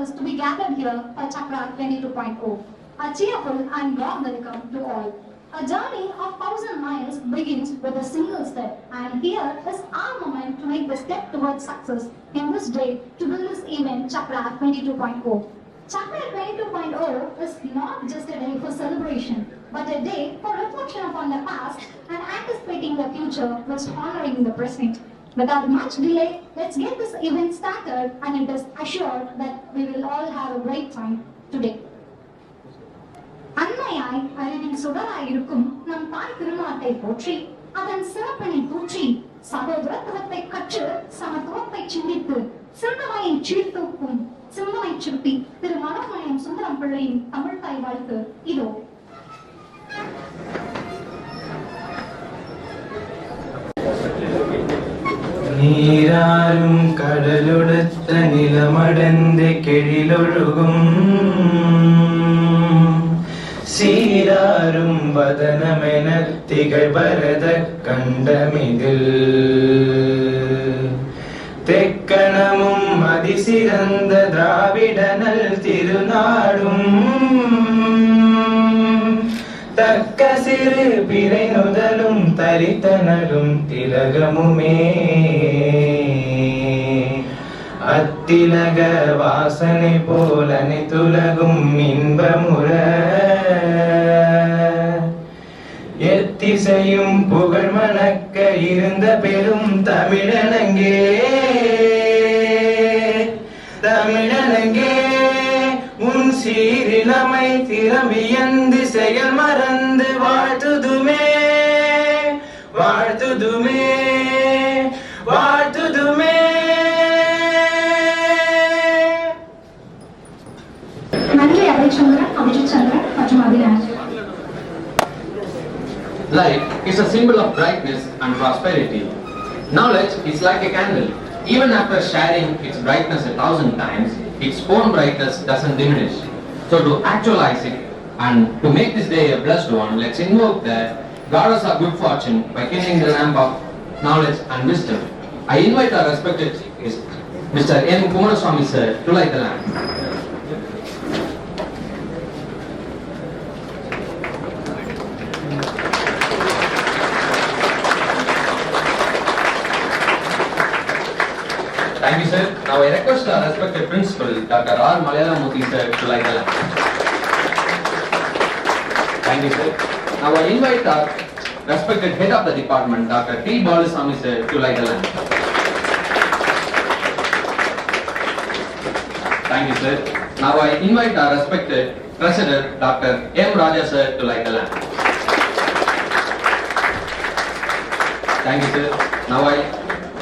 us to be gathered here for Chakra 22.0. A cheerful and warm welcome to all. A journey of 1,000 miles begins with a single step, and here is our moment to make the step towards success in this day to build this event Chakra 22.0. Chakra 22.0 is not just a day for celebration, but a day for reflection upon the past and anticipating the future while honoring the present. Without much delay, let's get this event started, and it is assured that we will all have a great time today. அன்னையாய் அறிவின் சுடராய் இருக்கும் நம் தாய் திருநாட்டை போற்றி அதன் சிறப்பினை தூற்றி சகோதரத்துவத்தை கற்று சமத்துவத்தை சிந்தித்து சிந்தனையை சீர்தூக்கும் சிந்தனை சிற்பி திரு மனோமயம் சுந்தரம் பிள்ளையின் தமிழ் தாய் வாழ்த்து இதோ. நீராரும் கடலுடுத்த நிலமடந்து கெழிலொழுகும் சீராரும் வதனமென திகழ் பரத கண்டமிதில் தெக்கணமும் அதிசிறந்த திராவிடனல் திருநாடும் தக்க சிறு பிறை நுதலும் தரித்தனலும் திலகமுமே அத்திலக வாசனை போல அனைத்துலகும் இன்பமுற எத்திசையும் புகழ் மணக்க இருந்த பெரும் தமிழனங்கே தமிழனங்கே உன் சீரிலமை திறமியந்து செயல் மறந்து வாழ்த்துதுமே வாழ்த்துதுமே வாழ்த்துதுமே. நன்றி அபிச்சந்திரன், அபிஜிச்சந்திரன் மற்றும் Abhilash. Light is a symbol of brightness and prosperity. Knowledge is like a candle. Even after sharing its brightness 1,000 times, its own brightness doesn't diminish. So to actualize it and to make this day a blessed one, let's invoke the goddess of good fortune by kindling the lamp of knowledge and wisdom. I invite our respected Mr. M. Kumaraswamy sir to light the lamp. Thank you, sir. Now I request our respected principal, Dr. R. Malayalamurthy, sir, to light the lamp. Thank you, sir. Now I invite our respected head of the department, Dr. T. Balasamy, sir, to light the lamp. Thank you, sir. Now I invite our respected president, Dr. M. Raja, sir, to light the lamp. Thank you, sir. Now I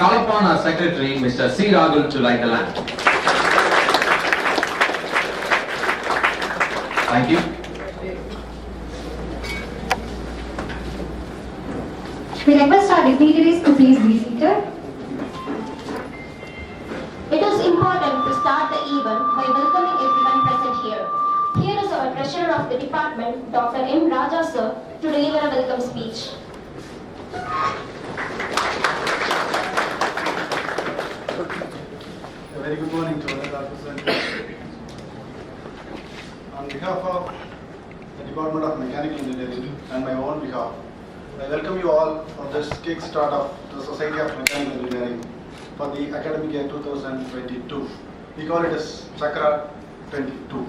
call upon our secretary, Mr. C. Rahul, to light the lamp. Thank you. We request our dignitaries to please be seated. It is important to start the event by welcoming everyone present here. Here is our treasurer of the department, Dr. M. Raja, sir, to deliver a welcome speech. A very good morning to all our present. On behalf of the Department of Mechanical Engineering and my own behalf, I welcome you all for this kick-start of the Society of Mechanical Engineering for the academic year 2022. We call it as Chakra 22.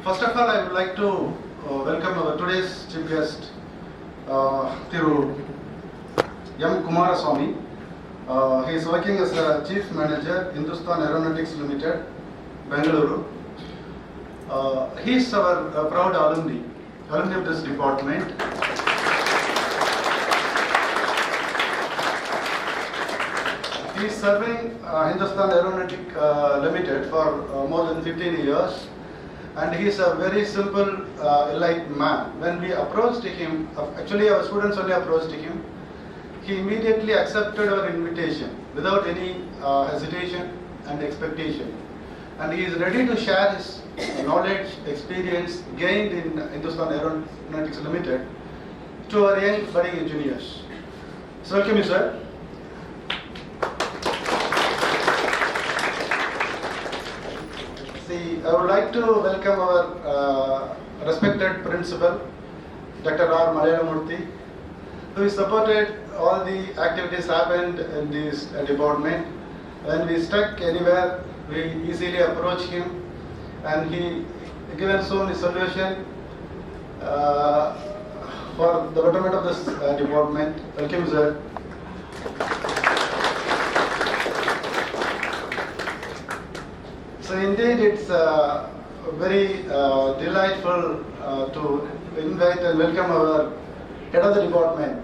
First of all, I would like to welcome our today's chief guest, Thiru M. Kumaraswamy. He is working as a chief manager, Hindustan Aeronautics Limited, Bengaluru. He is our proud alumni of this department. He is serving Hindustan Aeronautics Limited for more than 15 years, and he is a very simple, elite man. When we approached him, actually our students only approached him, he immediately accepted our invitation without any hesitation and expectation. And he is ready to share his knowledge, experience gained in Hindustan Aeronautics Limited to our young budding engineers. So welcome you, sir. See, I would like to welcome our respected principal, Dr. R. Malayalamurthy, who has supported all the activities happened in this department. When we stuck anywhere, we easily approach him, and he given so many solution for the betterment of this department. Welcome, sir. So indeed, it's very delightful to invite and welcome our head of the department,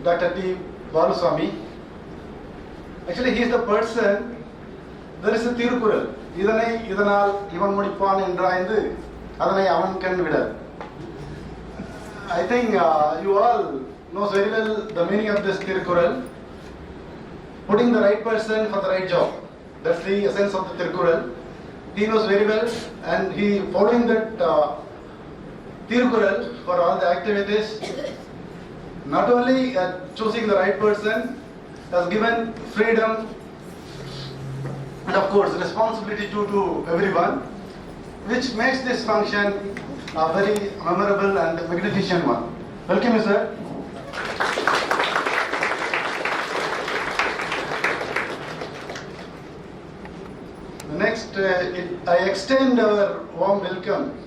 Dr. T. Baluswamy. Actually, he is the person, there is a Tirukural. Idanai, Idanal, Ivan Mudipan, and Draindu, Adanai Avankan Vida. I think you all know very well the meaning of this Tirukural. Putting the right person for the right job. That's the essence of the Tirukural. He knows very well, and he following that Tirukural for all the activities. Not only choosing the right person, has given freedom and of course responsibility to everyone, which makes this function a very memorable and magnificent one. Welcome, sir. Next, I extend our warm welcome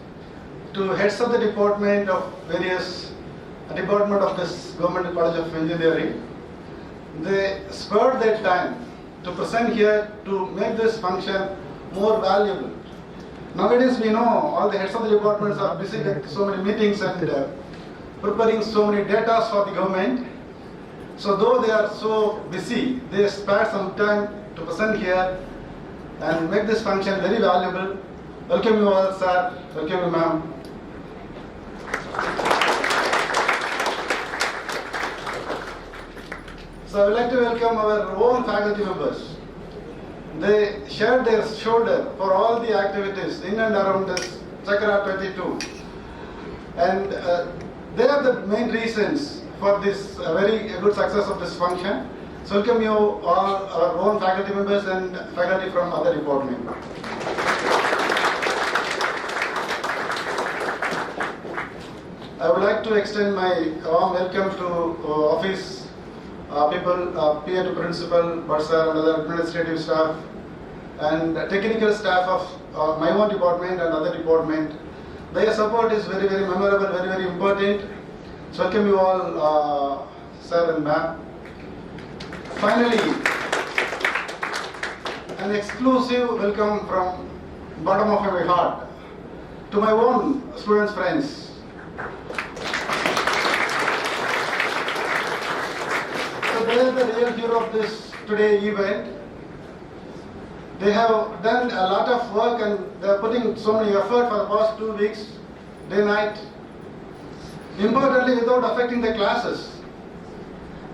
to heads of the department of various department of this Government College of Engineering. They spared their time to present here to make this function more valuable. Nowadays we know all the heads of the departments are busy with so many meetings and preparing so many data for the government. So though they are so busy, they spared some time to present here and make this function very valuable. Welcome you all, sir. Welcome you, ma'am. So I would like to welcome our own faculty members. They shared their shoulder for all the activities in and around this Chakra 22. And they are the main reasons for this very good success of this function. So welcome you all, our own faculty members and faculty from other departments. I would like to extend my warm welcome to office people, PA to principal, bursar and other administrative staff and technical staff of my own department and other department. Their support is very, very memorable, very, very important. So welcome you all, sir and ma'am. Finally, an exclusive welcome from bottom of my heart to my own students, friends. So they are the real hero of this today event. They have done a lot of work and they are putting so many effort for the past 2 weeks, day night. Importantly, without affecting the classes.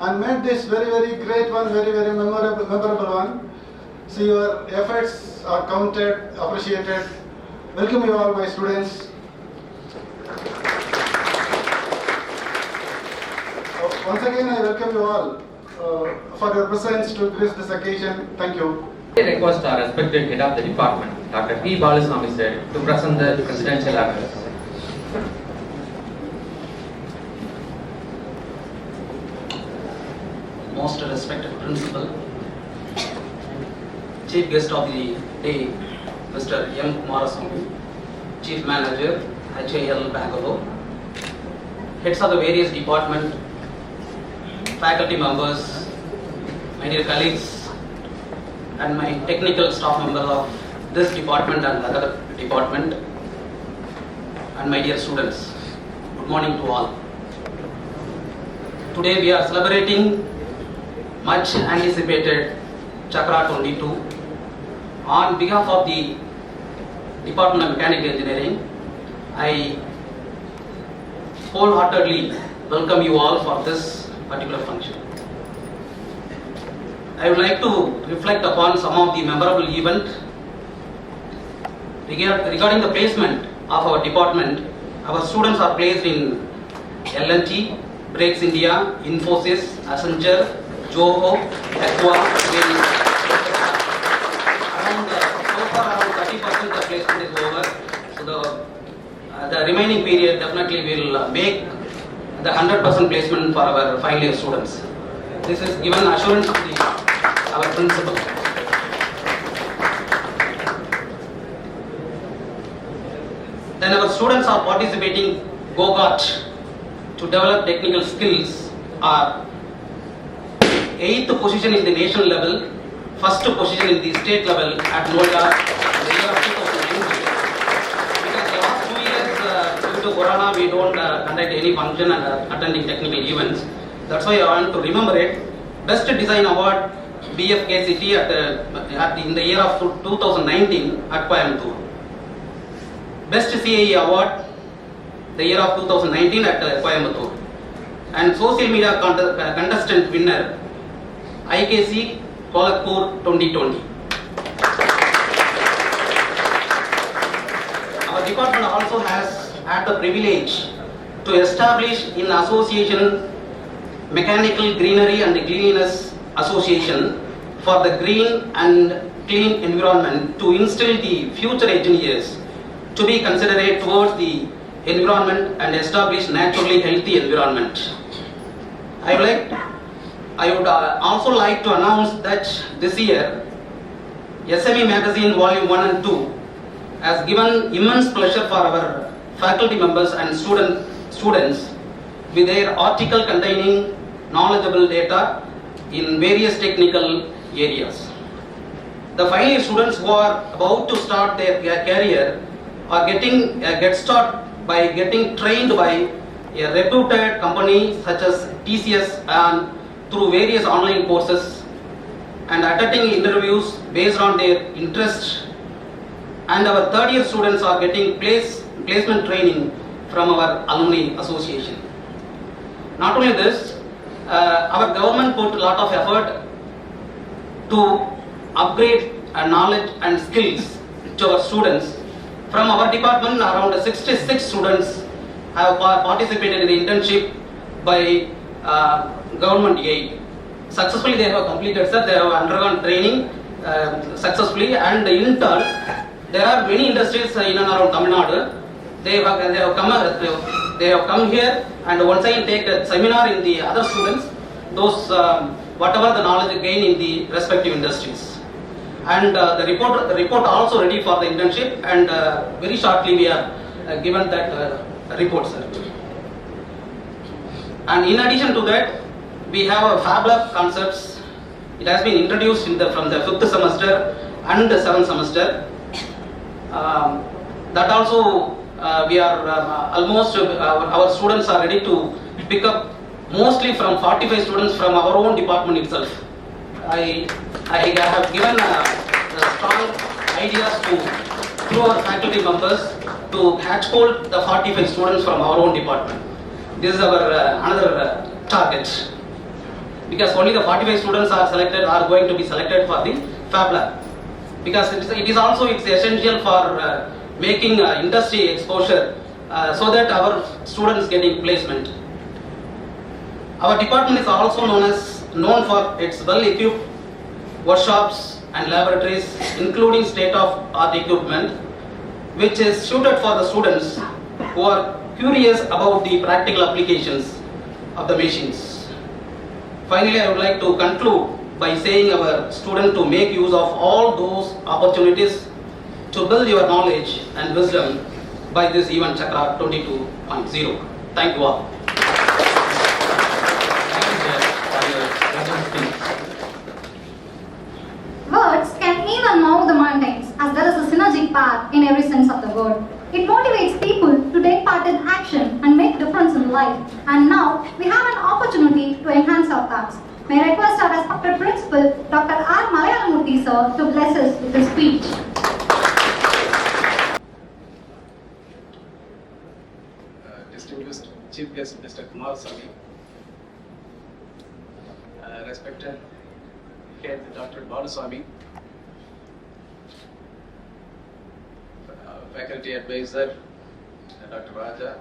And made this very, very great one, very, very memorable one. So your efforts are counted, appreciated. Welcome you all, my students. Once again, I welcome you all for your presence to grace this occasion. Thank you. I request our respected head of the department, Dr. T. Baluswamy sir, to present the presidential address. Most respected principal, chief guest of the day, Mr. M. Kumarasamy, chief manager, HAL Bangalore, heads of the various department, faculty members, my dear colleagues, and my technical staff members of this department and other department, and my dear students. Good morning to all. Today we are celebrating much anticipated Chakra 22. On behalf of the Department of Mechanical Engineering, I wholeheartedly welcome you all for this particular function. I would like to reflect upon some of the memorable events regarding the placement of our department. Our students are placed in L&T, Brakes India, Infosys, Accenture, Joho, Aqua, so far around 50% of placement is over. So the remaining period definitely will make the 100% placement for our final year students. This is given assurance to our principal. Then our students are participating go-kart to develop technical skills are 8th position in the national level, 1st position in the state level at Noida in the year of 2019. Because the last 2 years due to Corona we don't conduct any function and attending technical events. That's why I want to remember it. Best Design Award BFKCT in the year of 2019 at Coimbatore. Best CAE Award the year of 2019 at Coimbatore. And Social Media Contestant winner IKC Kolakpur 2020. Our department also has had the privilege to establish in association Mechanical Greenery and Cleanliness Association for the green and clean environment to instill the future engineers to be considerate towards the environment and establish naturally healthy environment. I would also like to announce that this year SME Magazine Volume 1 and 2 has given immense pleasure for our faculty members and students with their article containing knowledgeable data in various technical areas. The final year students who are about to start their career are getting a get start by getting trained by a reputed company such as TCS and through various online courses and attending interviews based on their interest. And our third year students are getting placement training from our alumni association. Not only this, our government put a lot of effort to upgrade knowledge and skills to our students. From our department, around 66 students have participated in the internship by government aid. Successfully they have completed, sir. They have undergone training successfully, and in turn, there are many industries in and around Tamil Nadu. They have come here, and once I take a seminar in the other students, those whatever the knowledge gained in the respective industries. And the report also ready for the internship, and very shortly we are given that report, sir. And in addition to that, we have a Fab Lab concepts. It has been introduced from the 5th semester and the 7th semester. That also we are almost our students are ready to pick up mostly from 45 students from our own department itself. I have given strong ideas through our faculty members to catch-hold the 45 students from our own department. This is our another target, because only the 45 students are going to be selected for the Fab Lab, because it is also essential for making industry exposure so that our students getting placement. Our department is also known for its well-equipped workshops and laboratories, including state-of-art equipment, which is suited for the students who are curious about the practical applications of the machines. Finally, I would like to conclude by saying our students to make use of all those opportunities to build your knowledge and wisdom by this event Chakra 22.0. Thank you all. Words can even move the mountains, as there is a synergic path in every sense of the word. It motivates people to take part in action and make difference in life. And now we have an opportunity to enhance our task. May I request our respected principal, Dr. R. Malayalamurthy sir, to bless us with his speech. Distinguished Chief Guest Mr. Kumarasamy, respected Head Dr. Balaswamy, Faculty Advisor Dr. Raja,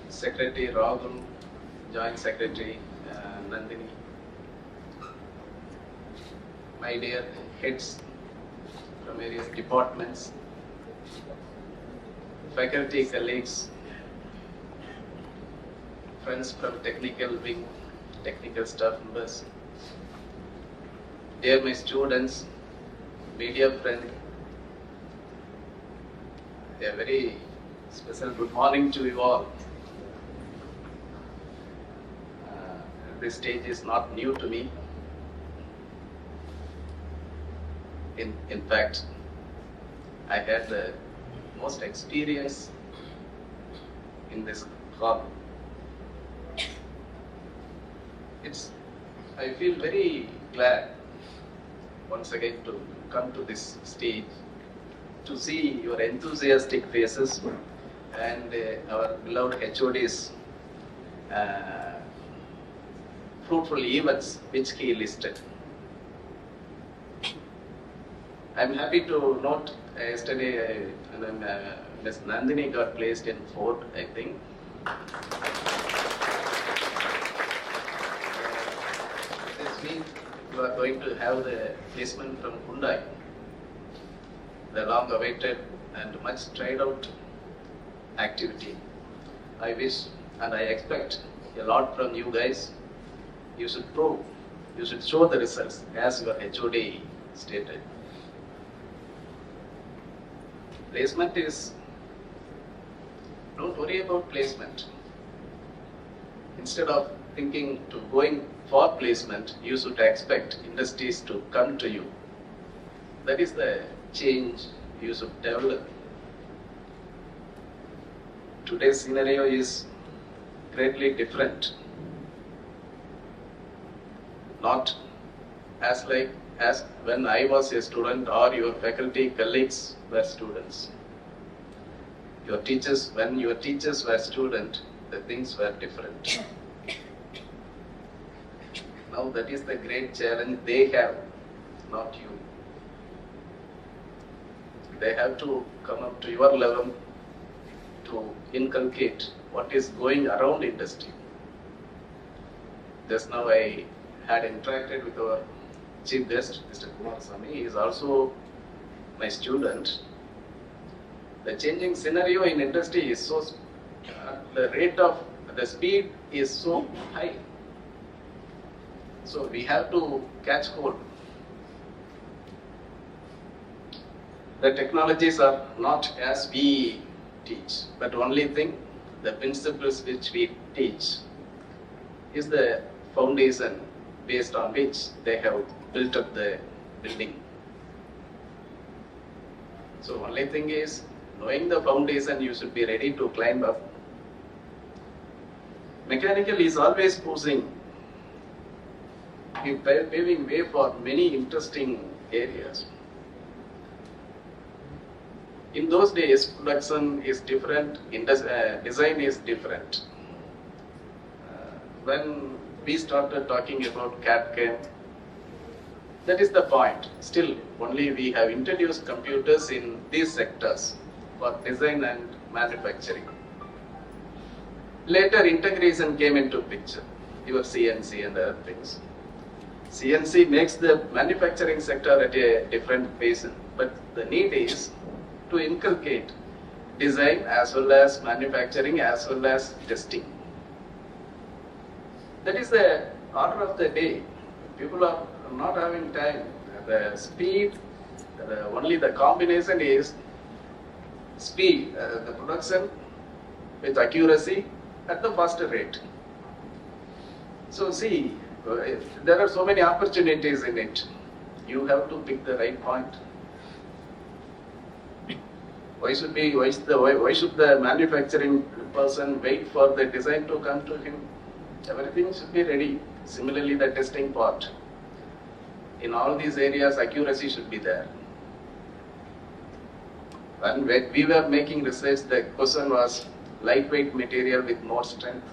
Secretary Rahul, Joint Secretary Nandini, my dear heads from various departments, faculty, colleagues, friends from technical wing, technical staff members, dear my students, media friends, a very special good morning to you all. This stage is not new to me. In fact, I had the most experience in this hall. I feel very glad once again to come to this stage, to see your enthusiastic faces and our beloved HOD's fruitful events which he listed. I'm happy to note yesterday Ms. Nandini got placed in 4th, I think. This week you are going to have the placement from Hyundai, the long awaited and much tried out activity. I wish and I expect a lot from you guys. You should prove, you should show the results as your HOD stated. Placement is, don't worry about placement. Instead of thinking to going for placement, you should expect industries to come to you. That is the change you should develop. Today's scenario is greatly different. Not as when I was a student or your faculty colleagues were students. Your teachers, when your teachers were students, the things were different. Now that is the great challenge they have, not you. They have to come up to your level to inculcate what is going around industry. Just now I had interacted with our chief guest, Mr. Kumarasamy. He is also my student. The changing scenario in industry is so, the speed is so high. So we have to catch hold. The technologies are not as we teach, but only thing, the principles which we teach is the foundation based on which they have built up the building. So only thing is, knowing the foundation, you should be ready to climb up. Mechanical is always pushing, paving way for many interesting areas. In those days, production is different, design is different. When we started talking about CAD/CAM, that is the point. Still, only we have introduced computers in these sectors for design and manufacturing. Later, integration came into picture, your CNC and other things. CNC makes the manufacturing sector at a different pace, but the need is to inculcate design as well as manufacturing as well as testing. That is the order of the day. People are not having time. The speed, only the combination is speed, the production with accuracy at the faster rate. So see, there are so many opportunities in it. You have to pick the right point. Why should the manufacturing person wait for the design to come to him? Everything should be ready. Similarly, the testing part. In all these areas, accuracy should be there. When we were making research, the question was lightweight material with more strength.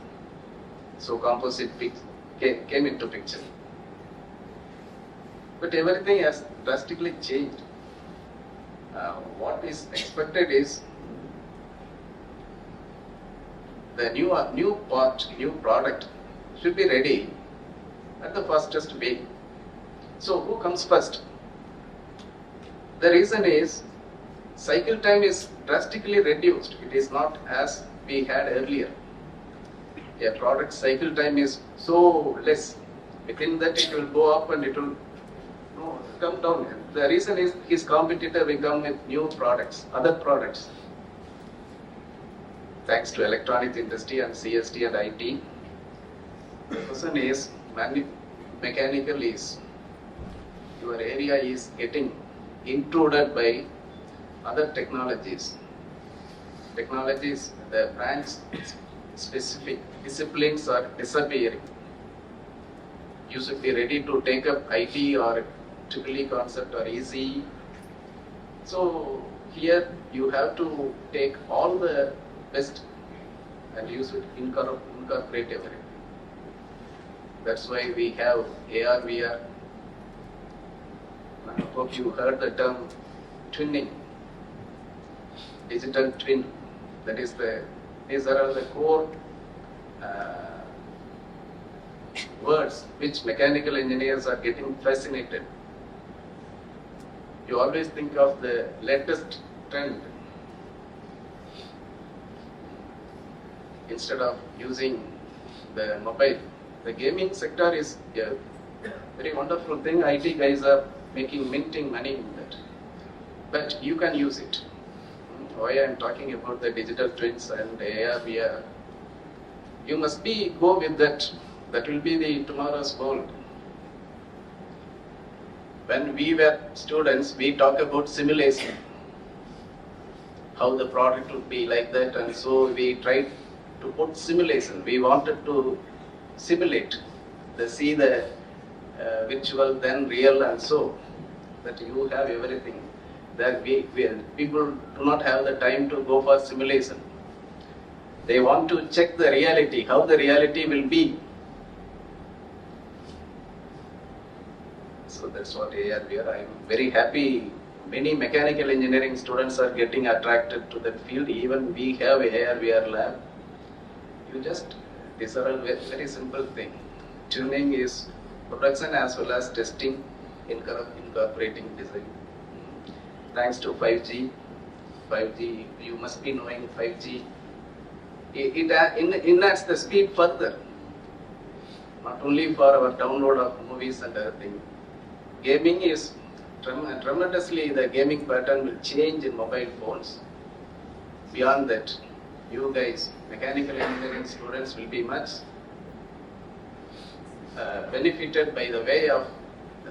So composite came into picture. But everything has drastically changed. What is expected is the new product should be ready at the fastest way. So who comes first? The reason is cycle time is drastically reduced. It is not as we had earlier. A product cycle time is so less. Within that it will go up and it will come down. The reason is his competitor will come with new products, other products. Thanks to electronics industry and CST and IT. The question is mechanical is your area is getting intruded by other technologies. Technologies, the branch specific disciplines are disappearing. You should be ready to take up IT or triple concept or easy. So here you have to take all the best and you should incorporate everything. That's why we have AR, VR. I hope you heard the term twinning, digital twin. That is these are the core words which mechanical engineers are getting fascinated. You always think of the latest trend instead of using the mobile. The gaming sector is a very wonderful thing. IT guys are minting money in that. But you can use it. Why I am talking about the digital twins and AR, VR. You must go with that. That will be the tomorrow's world. When we were students, we talk about simulation. How the product would be like that, and so we tried to put simulation. We wanted to simulate, see the virtual, then real, and so that you have everything. That people do not have the time to go for simulation. They want to check the reality, how the reality will be. So that's what AR, VR. I am very happy. Many mechanical engineering students are getting attracted to that field. Even we have AR, VR lab. These are a very simple thing. Tuning is production as well as testing, incorporating design. Thanks to 5G, you must be knowing 5G. It enhances the speed further. Not only for our download of movies and other things. Gaming is tremendously, the gaming pattern will change in mobile phones. Beyond that, you guys, mechanical engineering students, will be much benefited by the way of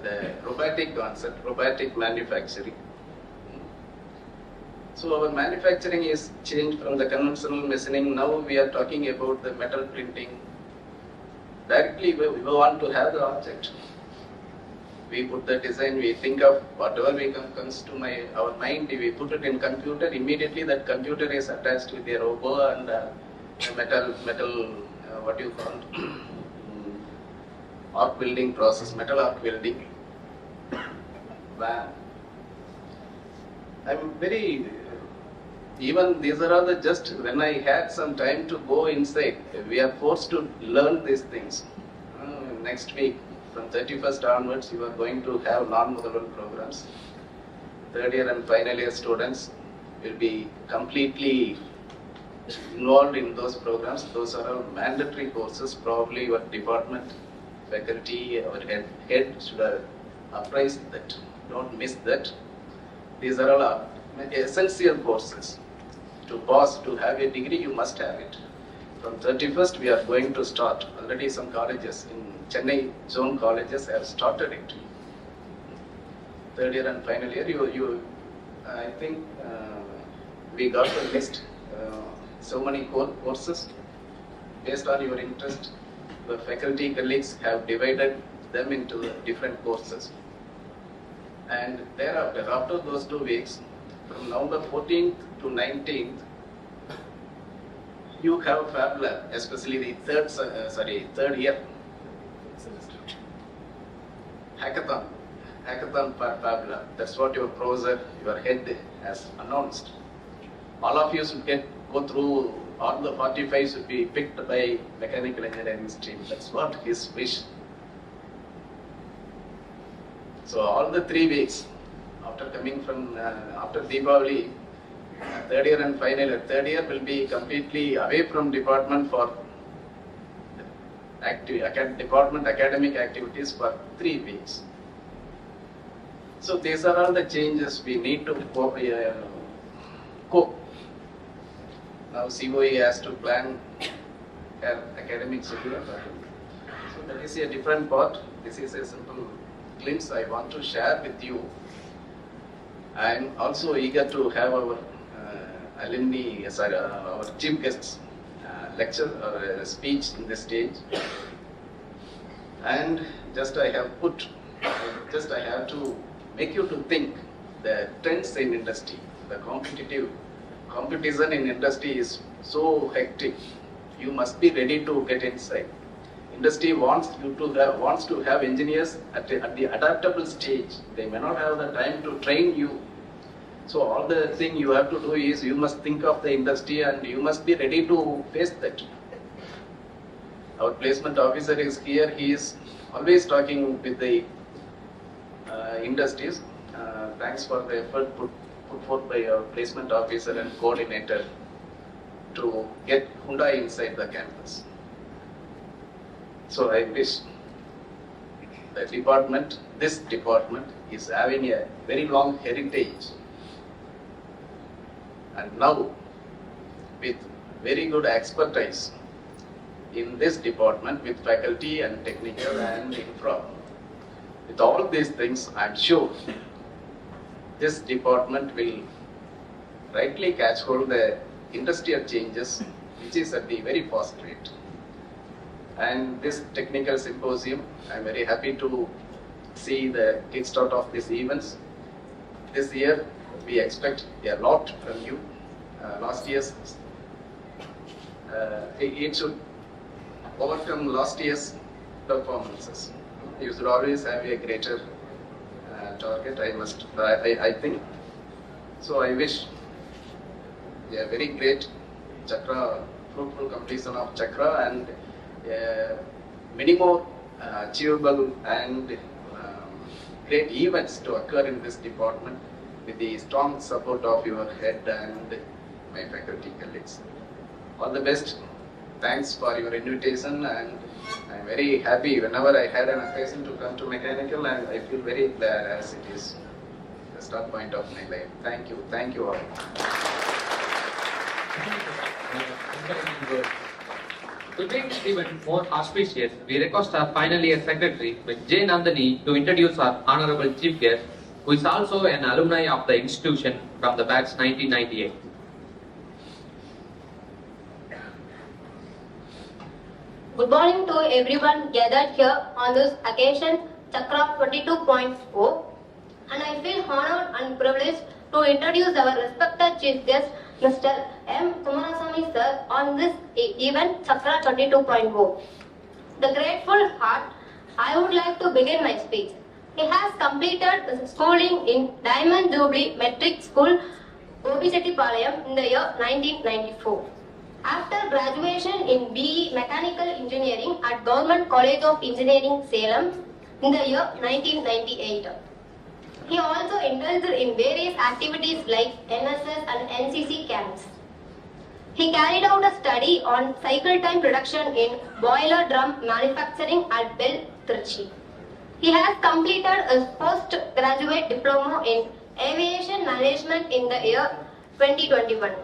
the robotic concept, robotic manufacturing. So our manufacturing is changed from the conventional machining. Now we are talking about the metal printing. Directly we want to have the object. We put the design, we think of whatever comes to our mind, we put it in computer, immediately that computer is attached with a robot and metal, what you call arc welding process, metal arc welding. Wow. I'm very, even these are all just when I had some time to go inside, we are forced to learn these things. Next week, from 31st onwards, you are going to have non-Motherwell programs. Third year and final year students will be completely involved in those programs. Those are all mandatory courses. Probably your department, faculty, our head should have apprised that. Don't miss that. These are all essential courses. To pass, to have a degree, you must have it. From 31st, we are going to start. Already some colleges in Chennai zone colleges have started it. Third year and final year, I think we got a list. So many courses based on your interest. The faculty colleagues have divided them into the different courses. And thereafter, after those 2 weeks, from November 14th to 19th, you have Fab Lab, especially the third year hackathon for Fab Lab. That's what your professor, your head has announced. All of you should go through, all the 45 should be picked by mechanical engineering stream. That's what his wish. So all the 3 weeks after coming from after Deepavali, third year and final year. Third year will be completely away from department for department academic activities for 3 weeks. So these are all the changes we need to cope. Now COE has to plan her academic schedule. So that is a different part. This is a simple glimpse I want to share with you. I am also eager to have our alumni, our chief guests lecture or speech in this stage. And I have to make you to think the trends in industry, the competition in industry is so hectic. You must be ready to get inside. Industry wants to have engineers at the adaptable stage. They may not have the time to train you. So all the thing you have to do is you must think of the industry and you must be ready to face that. Our placement officer is here. He is always talking with the industries. Thanks for the effort put forth by our placement officer and coordinator to get Hyundai inside the campus. So I wish the department, this department is having a very long heritage. And now, with very good expertise in this department, with faculty and technical and infra, with all these things, I am sure this department will rightly catch hold of the industrial changes, which is at the very fast rate. And this technical symposium, I am very happy to see the kickstart of these events. This year, we expect a lot from you. Last year's, it should overcome last year's performances. You should always have a greater target. I think. So I wish a very great fruitful completion of Chakra and many more achievable and great events to occur in this department with the strong support of your head and my faculty colleagues. All the best. Thanks for your invitation, and I'm very happy whenever I had an occasion to come to mechanical, and I feel very glad as it is the start point of my life. Thank you all. To make this event more auspicious, we request our final year secretary, Ms. J. Nandini, to introduce our honorable chief guest, who is also an alumni of the institution from the batch 1998. Good morning to everyone gathered here on this occasion, Chakra 22.0, and I feel honored and privileged to introduce our respected chief guest, Mr. M. Kumarasamy sir, on this event, Chakra 22.0. The grateful heart, I would like to begin my speech. He has completed his schooling in Diamond Jubilee Metric School, Gobisettipalayam in the year 1994. After graduation in BE Mechanical Engineering at Government College of Engineering, Salem in the year 1998. He also indulged in various activities like NSS and NCC camps. He carried out a study on cycle time reduction in boiler drum manufacturing at Bell, Trichy. He has completed his postgraduate diploma in aviation management in the year 2021.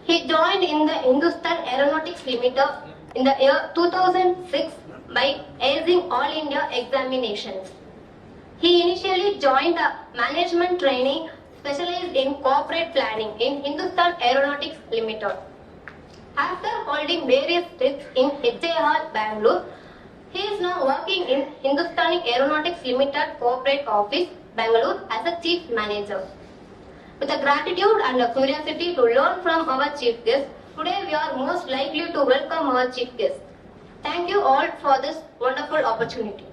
He joined in the Hindustan Aeronautics Limited in the year 2006 by acing all India examinations. He initially joined the management training specialized in corporate planning in Hindustan Aeronautics Limited. After holding various stints in HAR Bangalore, he is now working in Hindustan Aeronautics Limited Corporate Office, Bangalore as a chief manager. With a gratitude and a curiosity to learn from our chief guest, today we are most likely to welcome our chief guest. Thank you all for this wonderful opportunity.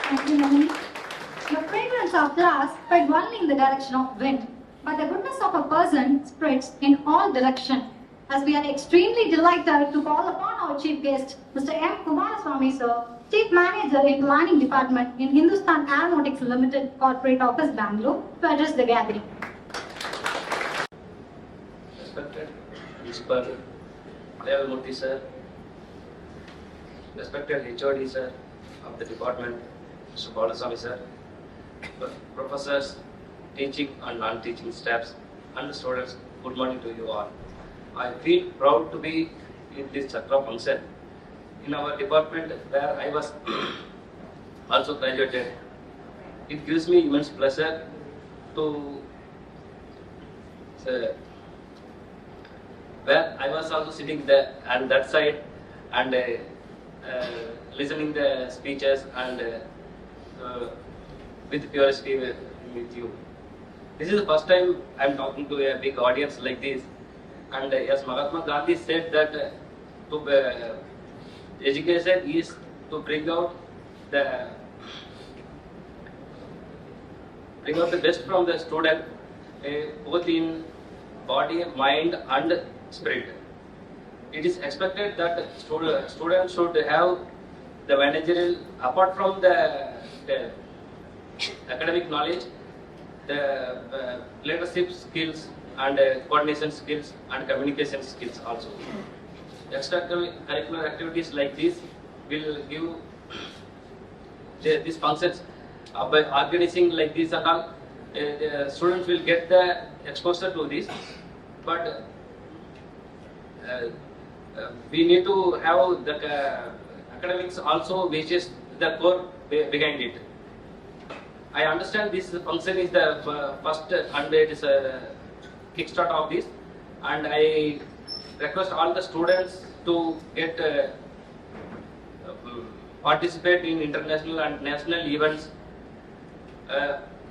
Thank you, Nandini. The fragrance of flowers spread only in the direction of wind, but the goodness of a person spreads in all directions. as we are extremely delighted to call upon our chief guest, Mr. M. Kumaraswamy, sir, Chief Manager in Planning Department in Hindustan Aeronautics Limited, Corporate Office, Bangalore, to address the gathering. Respected Principal Devalmurthy sir, respected HOD sir of the department, Mr. Balasamy sir, professors, teaching and non-teaching staffs, and students, good morning to you all. I feel proud to be in this Chakra function in our department where I was also graduated. It gives me immense pleasure to where I was also sitting there on that side and listening the speeches and with curiosity with you. This is the first time I am talking to a big audience like this. And as Mahatma Gandhi said that education is to bring out the best from the student, both in body, mind, and spirit. It is expected that students should have the managerial, apart from the academic knowledge, the leadership skills and coordination skills and communication skills also. Extracurricular activities like this will give these functions by organizing like this and all. The students will get the exposure to this, but we need to have the academics also, which is the core behind it. I understand this function is the first and it is a kickstart of this, and I request all the students to get participate in international and national events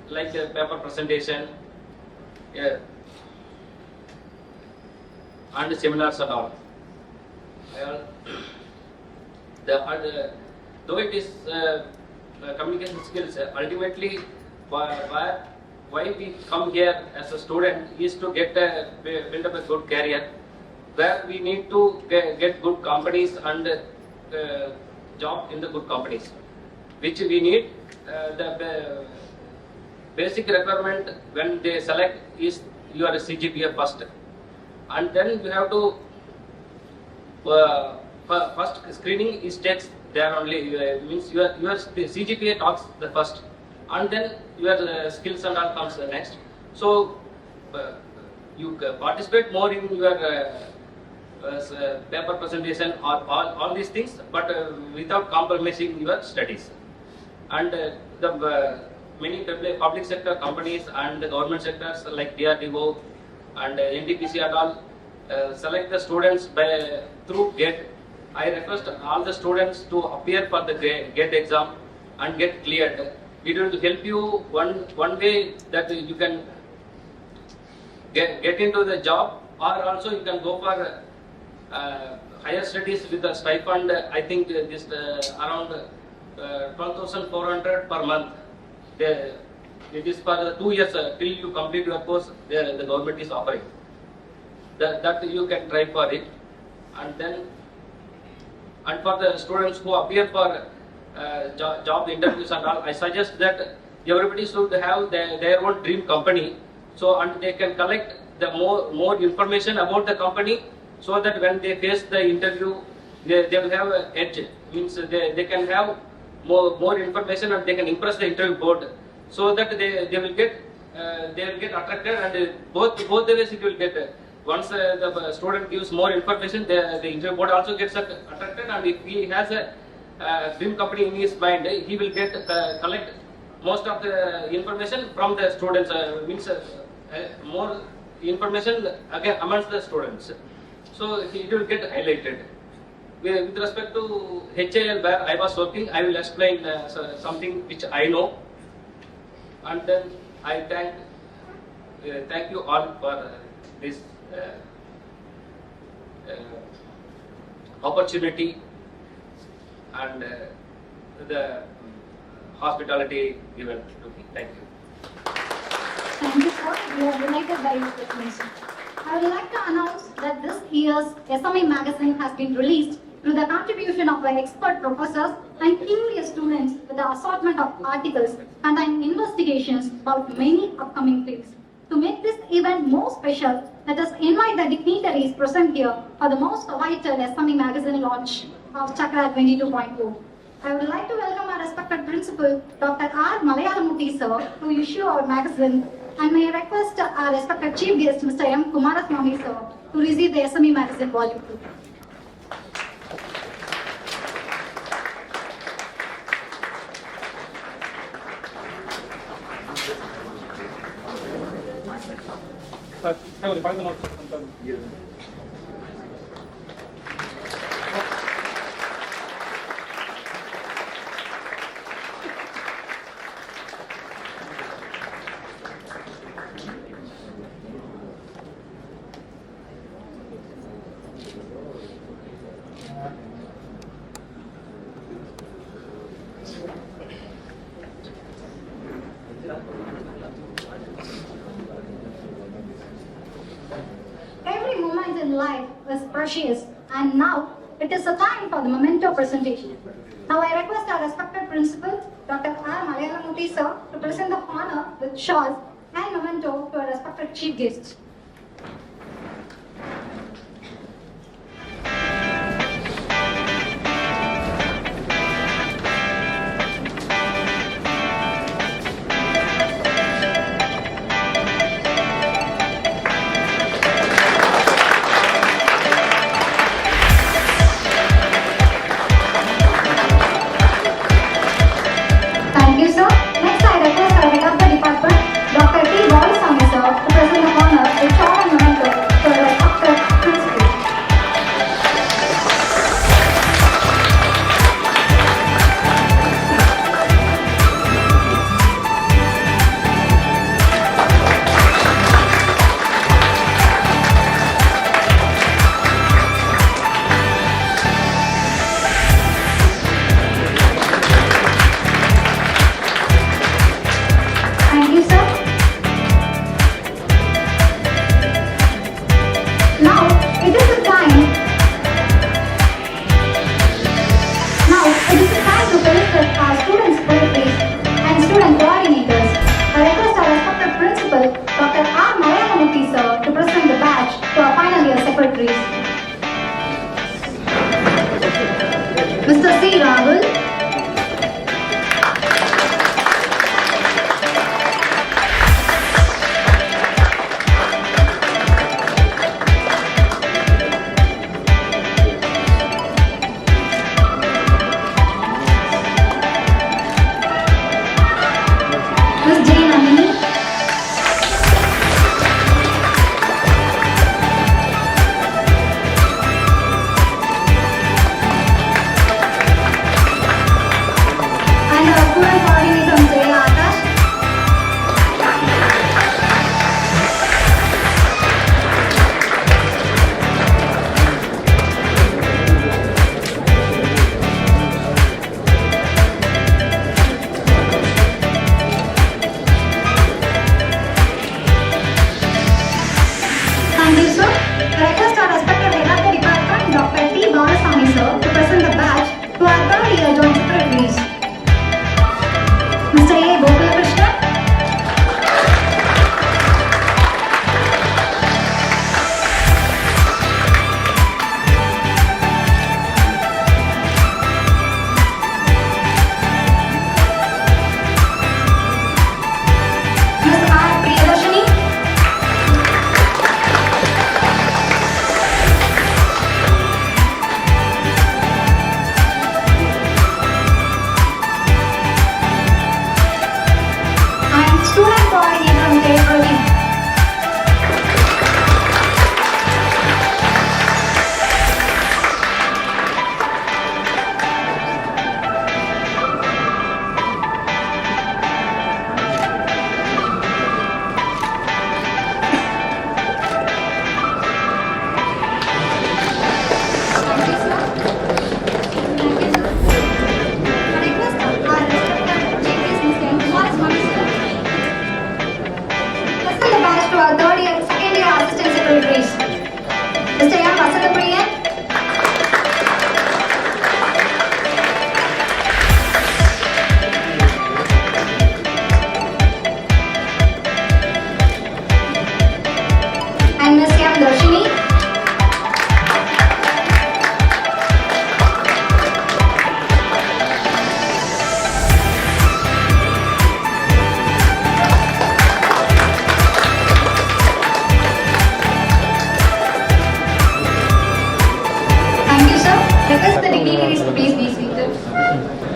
like paper presentation and seminars and all. Though it is communication skills, ultimately why we come here as a student is to build up a good career, where we need to get good companies and job in the good companies, which we need. The basic requirement when they select is your CGPA first, and then you have to first screening is takes there only, means your CGPA talks the first, and then your skills and all comes next. So you participate more in your paper presentation or all these things, but without compromising your studies. And the many public sector companies and the government sectors like DRDO and NTPC and all select the students through GATE. I request all the students to appear for the GATE exam and get cleared. It will help you one way that you can get into the job, or also you can go for higher studies with a stipend. I think this around 12,400 per month. It is for the 2 years till you complete your course. The government is offering that you can try for it, and for the students who appear for job interviews and all, I suggest that everybody should have their own dream company, so and they can collect the more information about the company, so that when they face the interview, they will have an edge. Means they can have more information and they can impress the interview board, so that they will get attracted, and both the ways it will get. Once the student gives more information, the interview board also gets attracted, and if he has a dream company in his mind, he will collect most of the information from the students. Means more information again amongst the students, so it will get highlighted. With respect to HAL where I was working, I will explain something which I know, and then I thank you all for this opportunity and the hospitality given to me. Thank you. Thank you, sir. We are delighted by your presentation. I would like to announce that this year's SME magazine has been released through the contribution of our expert professors and curious students with the assortment of articles and investigations about many upcoming fields. To make this event more special, let us invite the dignitaries present here for the most awaited SME magazine launch of Chakra 22.0. I would like to welcome our respected principal, Dr. R. Malayalamurthy sir, to issue our magazine, and may I request our respected chief guest, Mr. M. Kumaraswamy sir, to receive the SME magazine volume 2. Every moment in life is precious, and now it is a time for the memento presentation. Now I request our respected principal, Dr. R. Malayalamurthy sir, to present the honor with shawls and memento to our respected chief guests. Thank you, sir. Next, I request our head of the department, Dr. T. Balasamy, sir, to present the honor with shawl and memento to our respected principal. Thank you, sir. Now, it is the time. Now, it is the time to felicit our students' secretaries and student coordinators. I request our respected principal, Dr. R. Malayalamurthy, sir, to present the badge to our final year secretaries. Mr. C. Rahul. Ms. J. Nandini. And our student coordinator, J. Akash. Thank you, sir. I request our respected head of the department, Dr. T. Balasamy, sir, to present the badge to our third year joint secretaries. Mr. A. Gopalakrishnan. Ms. R. Priyadarshini.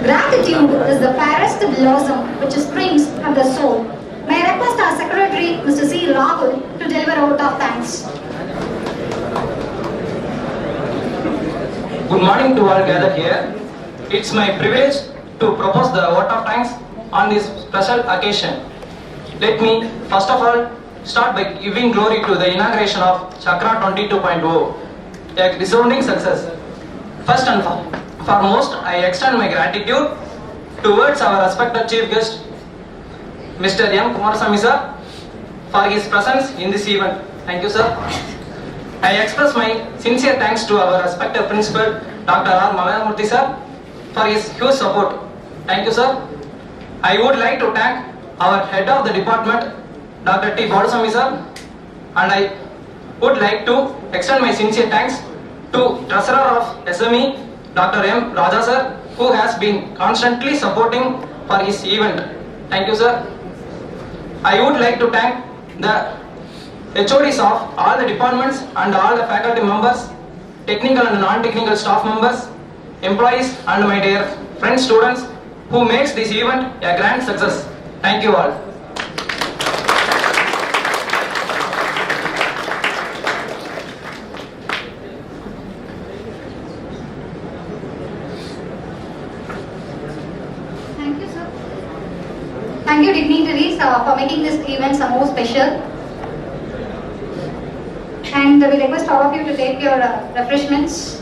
Gratitude is the fairest blossom which springs from the soul. May I request our Secretary, Mr. C. Rahul, to deliver a vote of thanks. Good morning to all gathered here. It's my privilege to propose the vote of thanks on this special occasion. Let me first of all start by giving glory to the inauguration of Chakra 22.0, a resounding success. First and foremost, I extend my gratitude towards our respected chief guest, Mr. M. Kumarasamy sir, for his presence in this event. Thank you, sir. I express my sincere thanks to our respected principal, Dr. R. Mamayamurthy sir, for his huge support. Thank you, sir. I would like to thank our head of the department, Dr. T. Bodasamy sir, and I would like to extend my sincere thanks to Treasurer of SME, Dr. M. Raja sir, who has been constantly supporting for his event. Thank you, sir. I would like to thank the HODs of all the departments and all the faculty members, technical and non-technical staff members, employees and my dear friends students who makes this event a grand success. Thank you all. Thank you, sir. Thank you, dignitaries, for making this event some more special. And we request all of you to take your refreshments.